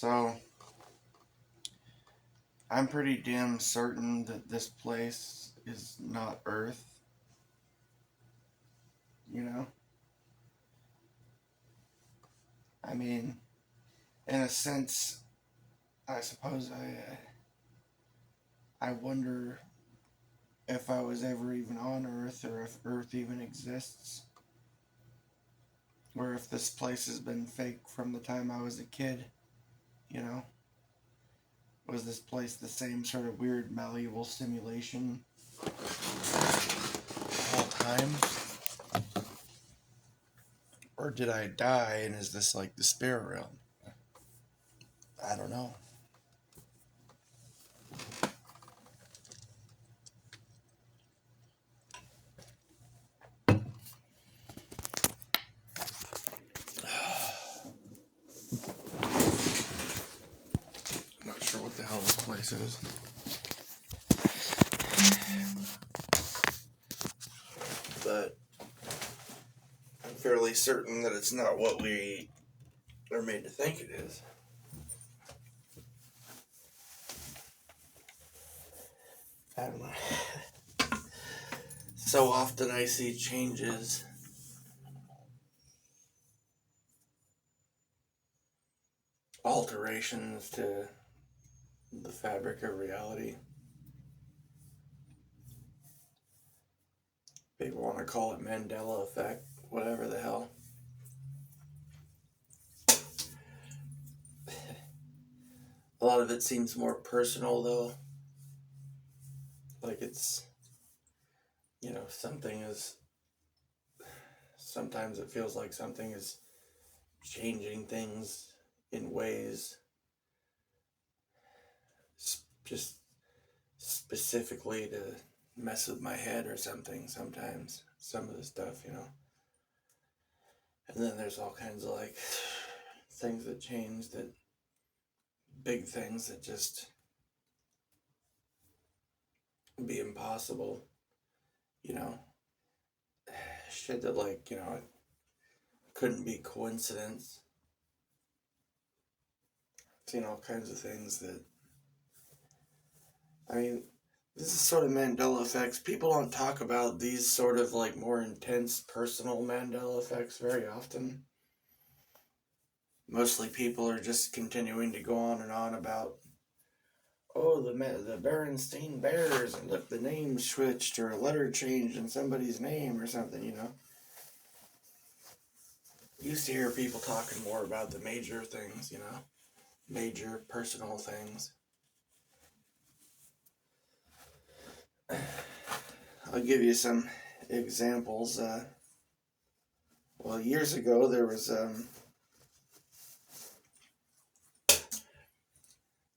So, I'm pretty damn certain that this place is not Earth, you know? I mean, in a sense, I suppose I wonder if I was ever even on Earth or if Earth even exists. Or if this place has been fake from the time I was a kid, you know? Was this place the same sort of weird, malleable simulation the whole time? Or did I die and is this like the spirit realm? I don't know. I'm not sure what the hell this place is. But I'm fairly certain that it's not what we are made to think it is. I don't know. So often I see changes, alterations to the fabric of reality. People want to call it Mandela effect, whatever the hell. A lot of it seems more personal though. Like it's, something is, sometimes it feels like something is changing things in ways just specifically to mess with my head or something sometimes. Some of the stuff. And then there's all kinds of like things that change, that big things that just be impossible, you know. Shit that like, couldn't be coincidence. I've seen all kinds of things that, I mean, this is sort of Mandela effects. People don't talk about these sort of like more intense personal Mandela effects very often. Mostly people are just continuing to go on and on about, oh, the Berenstein Bears, and look, the name switched or a letter changed in somebody's name or something. Used to hear people talking more about the major things, major personal things. I'll give you some examples. Well, years ago there was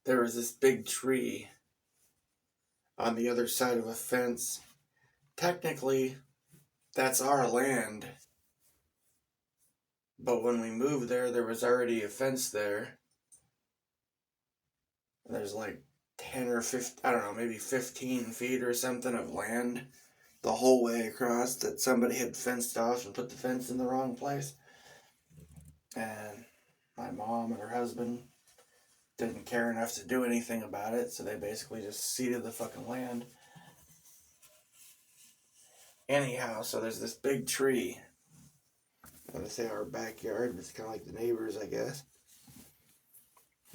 this big tree on the other side of a fence. Technically, that's our land. But when we moved there was already a fence there. And there's like 10 or 15, I don't know, maybe 15 feet or something of land the whole way across that somebody had fenced off and put the fence in the wrong place. And my mom and her husband didn't care enough to do anything about it, so they basically just ceded the fucking land. Anyhow, so there's this big tree. I'm gonna say our backyard, but it's kind of like the neighbors, I guess.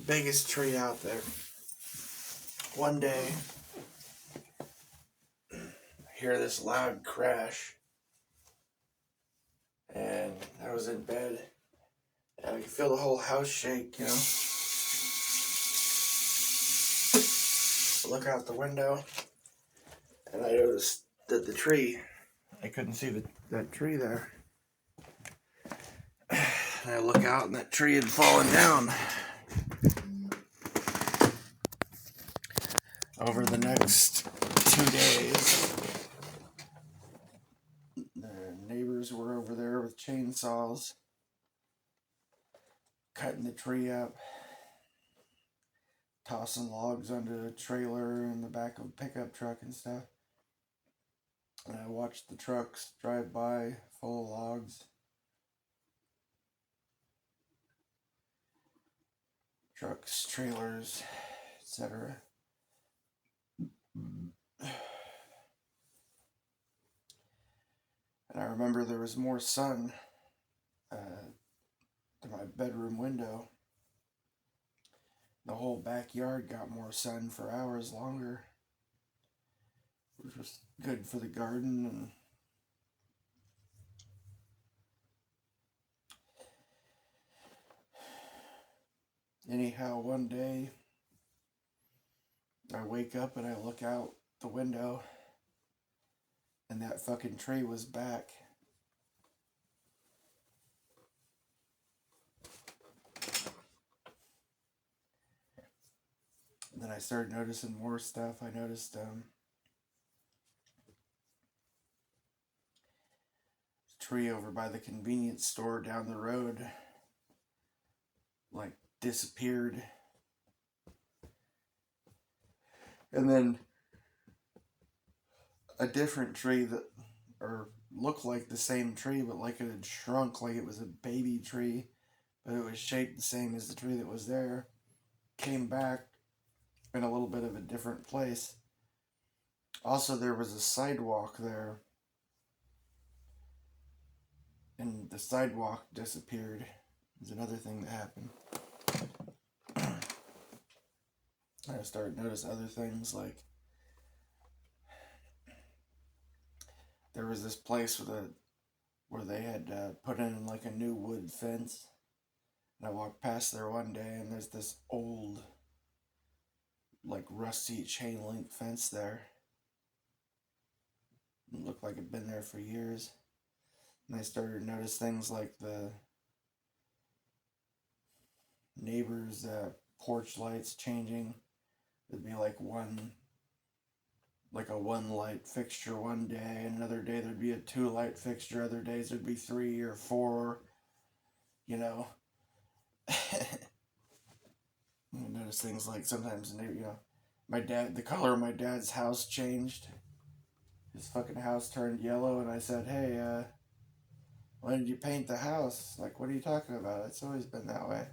Biggest tree out there. One day, I hear this loud crash, and I was in bed, and I could feel the whole house shake, I look out the window, and I noticed that the tree, I couldn't see that tree there. And I look out, and that tree had fallen down. Over the next 2 days, the neighbors were over there with chainsaws, cutting the tree up, tossing logs onto a trailer in the back of a pickup truck and stuff. And I watched the trucks drive by full of logs. trucks, trailers, etc. And I remember there was more sun to my bedroom window. The whole backyard got more sun for hours longer, which was good for the garden. And anyhow, one day I wake up and I look out the window and that fucking tree was back. And then I started noticing more stuff. I noticed a tree over by the convenience store down the road like disappeared. And then a different tree that, or looked like the same tree, but like it had shrunk, like it was a baby tree, but it was shaped the same as the tree that was there, came back in a little bit of a different place. Also, there was a sidewalk there, and the sidewalk disappeared. Is another thing that happened. I started to notice other things, like there was this place where they had put in like a new wood fence. And I walked past there one day, and there's this old, like rusty chain link fence there. It looked like it'd been there for years. And I started to notice things like the neighbors' porch lights changing. It'd be like a one light fixture one day, and another day there'd be a 2 light fixture, other days there'd be 3 or 4, you know. I notice things like sometimes, the color of my dad's house changed. His fucking house turned yellow, and I said, hey, when did you paint the house? Like, what are you talking about? It's always been that way.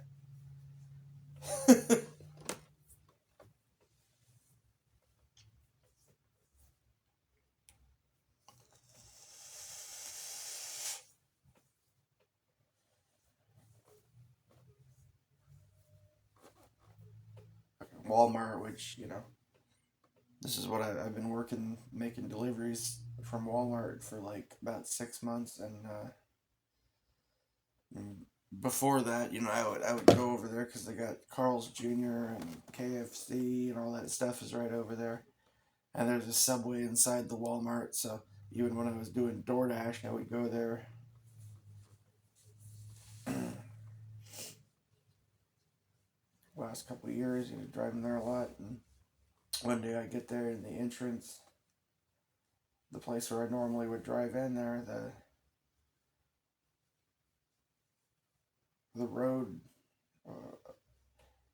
Walmart, which, this is what I've been working, making deliveries from Walmart for like about 6 months, and before that, I would go over there because they got Carl's Jr. and KFC and all that stuff is right over there, and there's a Subway inside the Walmart. So even when I was doing DoorDash, I would go there. Last couple of years, driving there a lot, and one day I get there in the entrance, the place where I normally would drive in there, the road,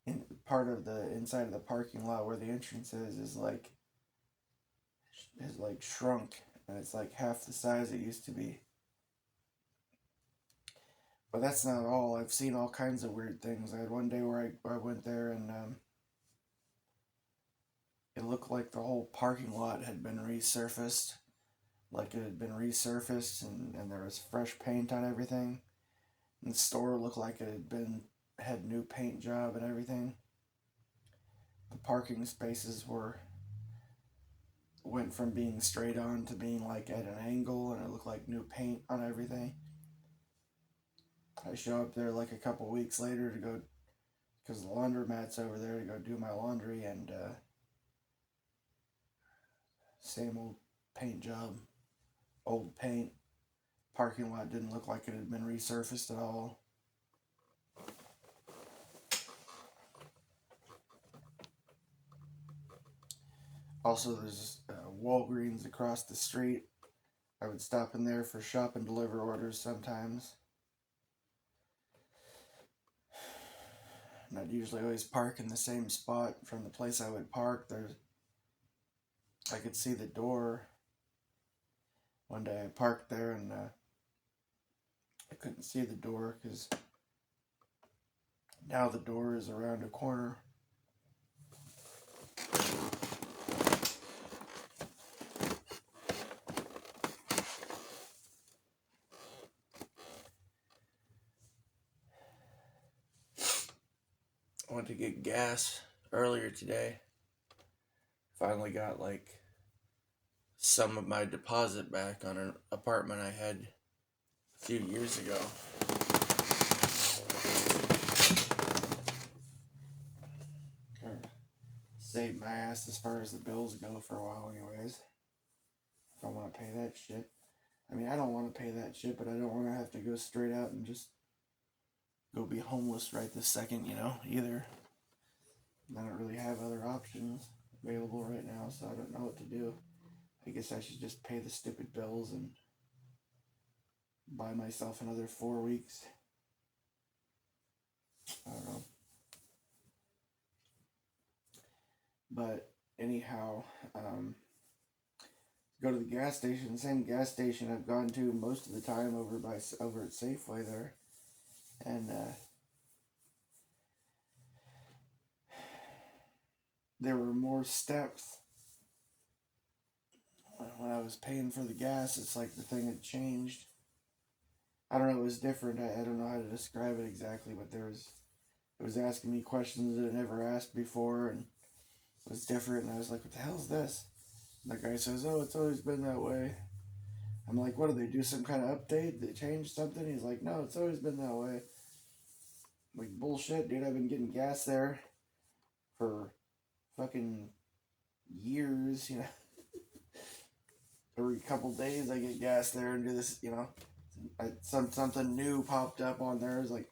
in part of the inside of the parking lot where the entrance is like shrunk, and it's like half the size it used to be. But that's not all. I've seen all kinds of weird things. I had one day where I went there, and it looked like the whole parking lot had been resurfaced. Like it had been resurfaced, and there was fresh paint on everything. And the store looked like it had new paint job and everything. The parking spaces went from being straight on to being like at an angle, and it looked like new paint on everything. I show up there like a couple weeks later to go, because the laundromat's over there, to go do my laundry, and same old paint job, old paint. Parking lot didn't look like it had been resurfaced at all. Also, there's Walgreens across the street. I would stop in there for shop and deliver orders sometimes. And I'd usually always park in the same spot from the place I would park. I could see the door. One day I parked there, and I couldn't see the door because Now the door is around a corner. I went to get gas earlier today. Finally got like some of my deposit back on an apartment I had a few years ago. Saved my ass as far as the bills go for a while anyways. If I want to pay that shit. I mean, I don't want to pay that shit, but I don't want to have to go straight out and just go be homeless right this second, either. I don't really have other options available right now, so I don't know what to do. I guess I should just pay the stupid bills and buy myself another 4 weeks. I don't know. But anyhow, go to the gas station, same gas station I've gone to most of the time over at Safeway there. And there were more steps. When I was paying for the gas, it's like the thing had changed. I don't know, it was different. I don't know how to describe it exactly, but it was asking me questions that it never asked before, and it was different, and I was like, what the hell is this? And the guy says, oh, it's always been that way. I'm like, what, do they do some kind of update? They change something? He's like, no, it's always been that way. I'm like, bullshit, dude, I've been getting gas there for fucking years, Every couple days I get gas there and do this, something new popped up on there. It's like,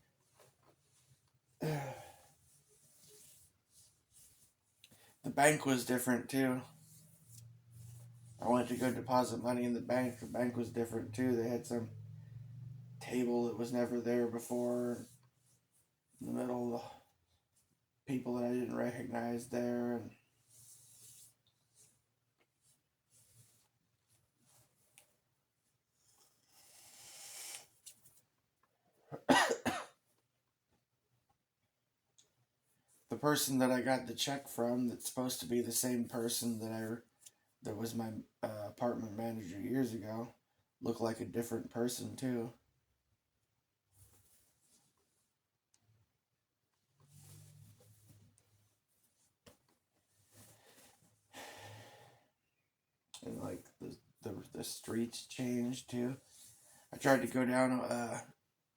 the bank was different too. I went to go deposit money in the bank. The bank was different too. They had some table that was never there before in the middle of the people that I didn't recognize there. And the person that I got the check from, that's supposed to be the same person that was my apartment manager years ago, looked like a different person too. And like the streets changed too. I tried to go down.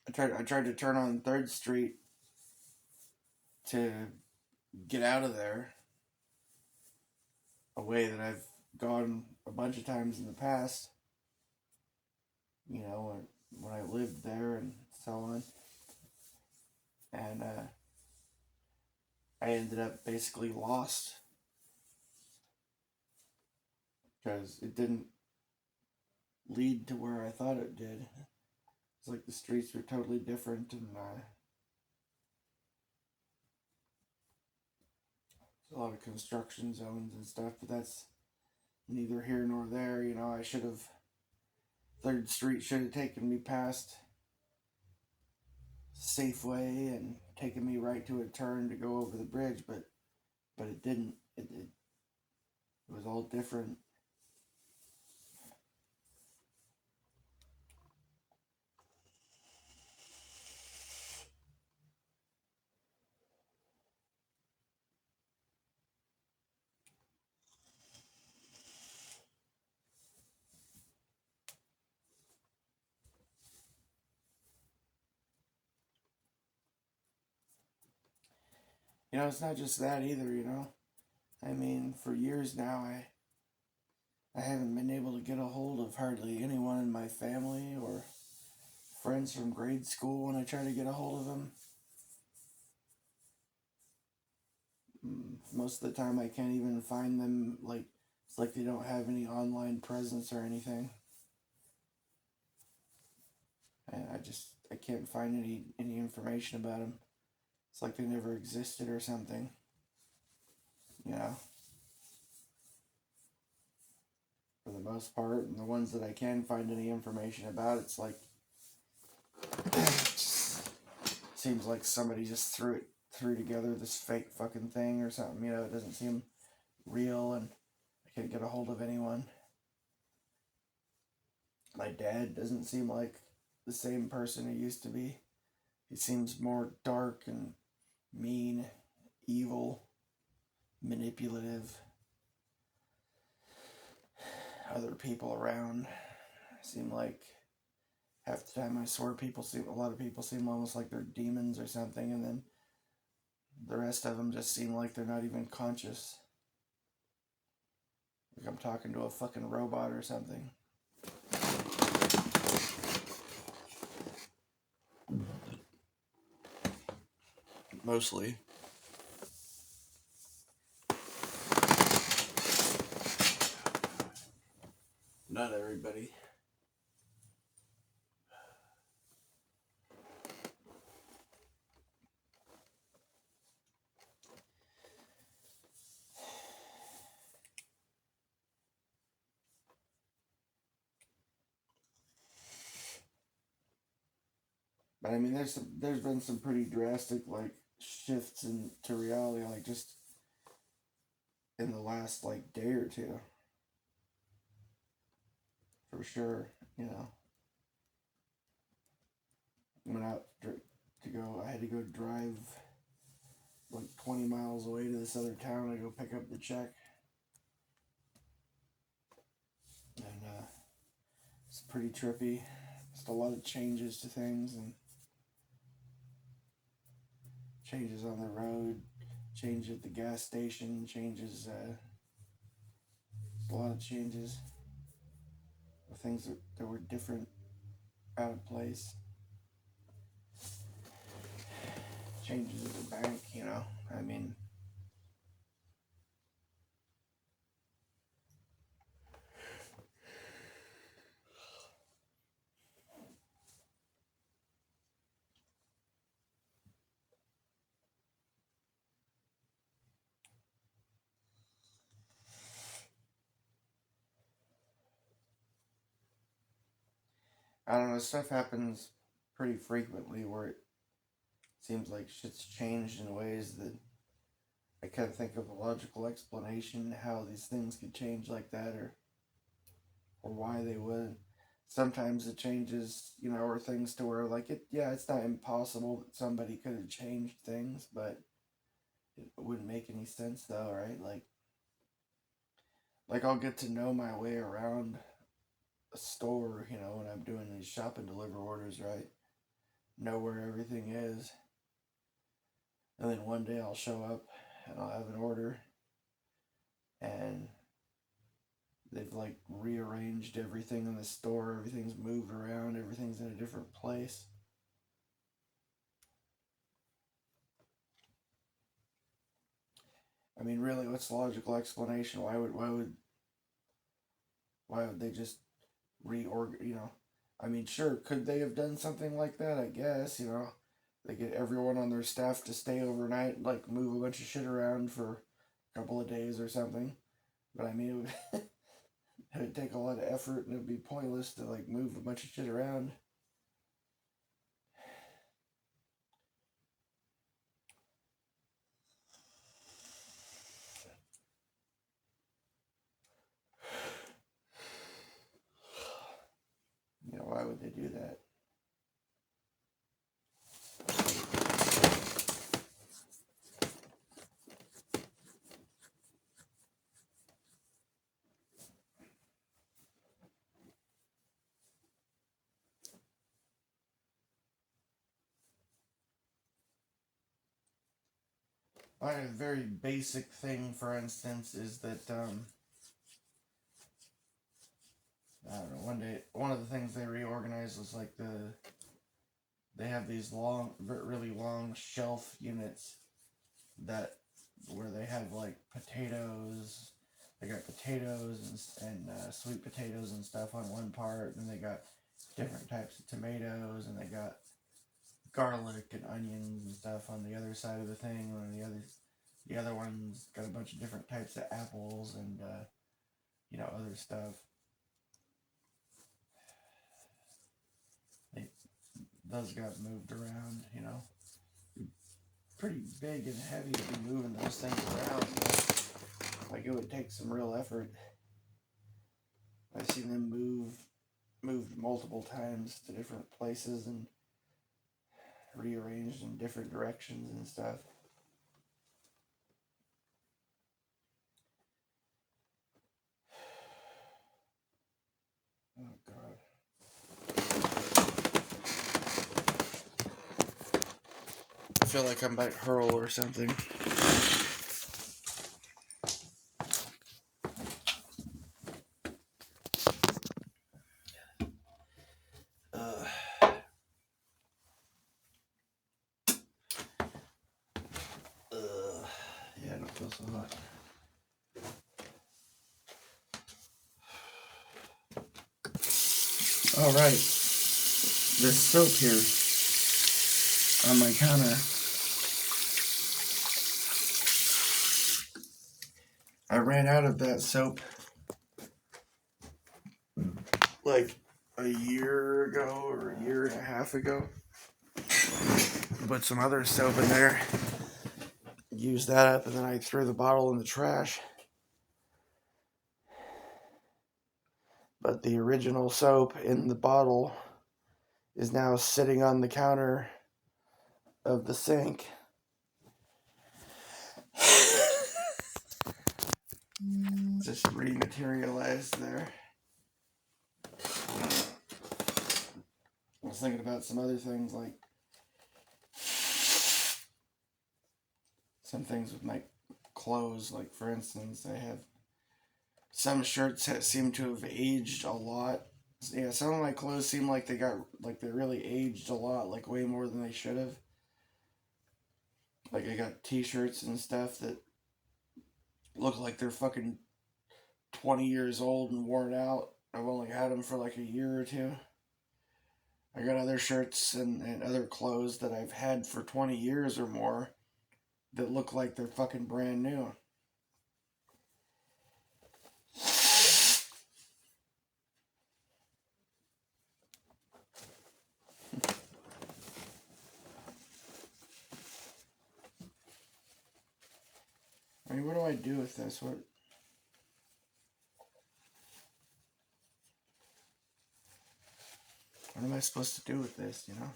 I tried to turn on 3rd Street to get out of there, a way that I've gone a bunch of times in the past. When I lived there and so on. And I ended up basically lost because it didn't lead to where I thought it did. It's like the streets were totally different, and a lot of construction zones and stuff, but that's neither here nor there. I should have, 3rd Street should have taken me past Safeway and taken me right to a turn to go over the bridge, but it didn't. It was all different. It's not just that either, I mean, for years now, I haven't been able to get a hold of hardly anyone in my family or friends from grade school when I try to get a hold of them. Most of the time I can't even find them. Like, it's like they don't have any online presence or anything. And I can't find any information about them. It's like they never existed or something. For the most part, and the ones that I can find any information about, it's like seems like somebody just threw together this fake fucking thing or something. You know, it doesn't seem real, and I can't get a hold of anyone. My dad doesn't seem like the same person he used to be. He seems more dark and mean, evil, manipulative. Other people around seem like half the time I swear a lot of people seem almost like they're demons or something, and then the rest of them just seem like they're not even conscious. Like I'm talking to a fucking robot or something. Mostly. Not everybody. But I mean, there's been some pretty drastic like shifts into reality, like just in the last like day or two, for sure. You know, went out to go. I had to go drive like 20 miles away to this other town to go pick up the check, and it's pretty trippy. Just a lot of changes to things and changes on the road, change at the gas station, changes. A lot of changes. Things that were different, out of place. Changes at the bank, you know. I mean, I don't know. Stuff happens pretty frequently where it seems like shit's changed in ways that I can't think of a logical explanation how these things could change like that, or why they would. Sometimes the changes, you know, are things to where like it's not impossible that somebody could have changed things, but it wouldn't make any sense though, right? Like I'll get to know my way around a store, you know, when I'm doing these shop and deliver orders, right? Know where everything is. And then one day I'll show up and I'll have an order and they've like rearranged everything in the store, everything's moved around, everything's in a different place. I mean, really, what's the logical explanation? Why would they just reorg? You know, I mean, sure, could they have done something like that? I guess, you know, they get everyone on their staff to stay overnight, like move a bunch of shit around for a couple of days or something. But I mean, it would take a lot of effort, and it'd be pointless to like move a bunch of shit around. You know, why would they do that? A very basic thing, for instance, is that I don't know. One of the things they reorganized was like they have these really long shelf units that where they have like potatoes. They got potatoes and sweet potatoes and stuff on one part, and they got different types of tomatoes, and they got garlic and onions and stuff on the other side of the thing, and the other one's got a bunch of different types of apples and you know, other stuff. They, those got moved around, you know. pretty big and heavy to be moving those things around. So, like, it would take some real effort. I've seen them moved multiple times to different places and rearranged in different directions and stuff. Oh God. I feel like I might hurl or something. Yeah, I don't feel so hot. All right, this soap here on my counter, I ran out of that soap like a year ago or a year and a half ago. Put some other soap in there, used that up, and then I threw the bottle in the trash. But the original soap in the bottle is now sitting on the counter of the sink. Just rematerialized there. I was thinking about some other things, like some things with my clothes. Like, for instance, I have some shirts that seem to have aged a lot. Yeah, some of my clothes seem like they really aged a lot, like way more than they should have. Like, I got t-shirts and stuff that look like they're fucking 20 years old and worn out. I've only had them for like a year or two. I got other shirts and other clothes that I've had for 20 years or more that look like they're fucking brand new. I mean, what do I do with this? What am I supposed to do with this, you know?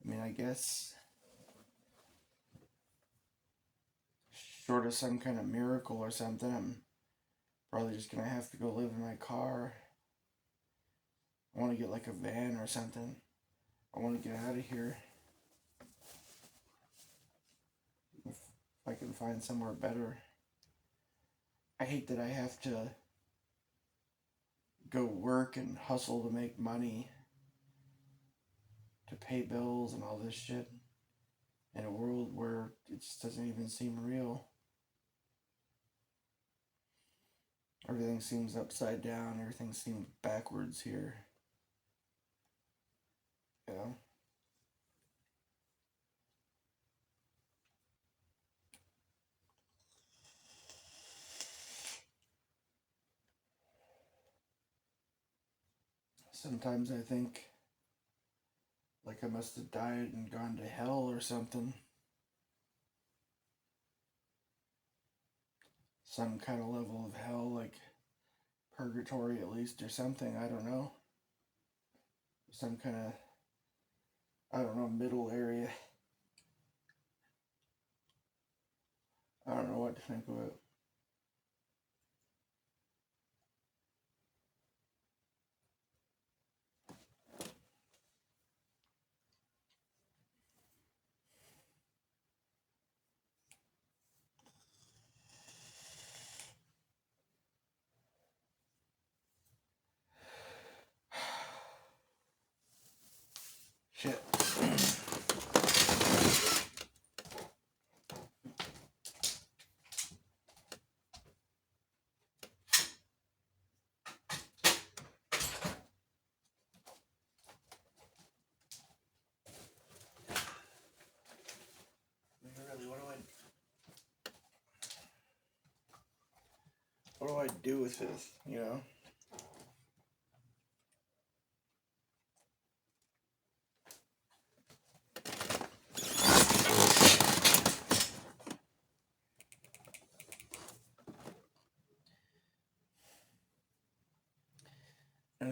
I mean, I guess short of some kind of miracle or something, I'm probably just gonna have to go live in my car. I want to get like a van or something. I want to get out of here. If I can find somewhere better. I hate that I have to go work and hustle to make money to pay bills and all this shit in a world where it just doesn't even seem real. Everything seems upside down. Everything seems backwards here. You know? Sometimes I think like I must have died and gone to hell or something. Some kind of level of hell, like purgatory at least, or something. I don't know. Some kind of, I don't know, middle area. I don't know what to think of it. Shit. Really, what do I do with this, you know?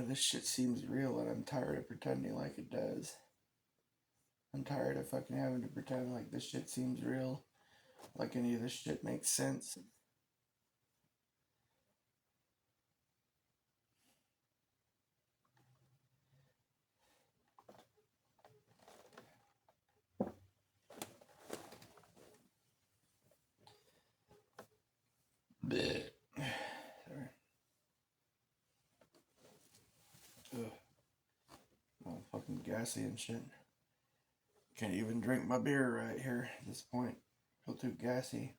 this shit seems real and I'm tired of pretending like it does. I'm tired of fucking having to pretend like this shit seems real, like any of this shit makes sense. Blech. Sorry. Ugh. All fucking gassy and shit. Can't even drink my beer right here at this point. Feel too gassy.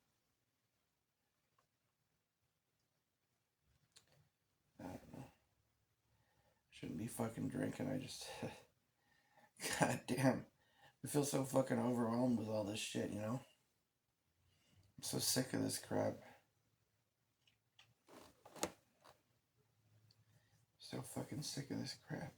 I don't know. Shouldn't be fucking drinking. I just. God damn. I feel so fucking overwhelmed with all this shit, you know? I'm so sick of this crap. So fucking sick of this crap.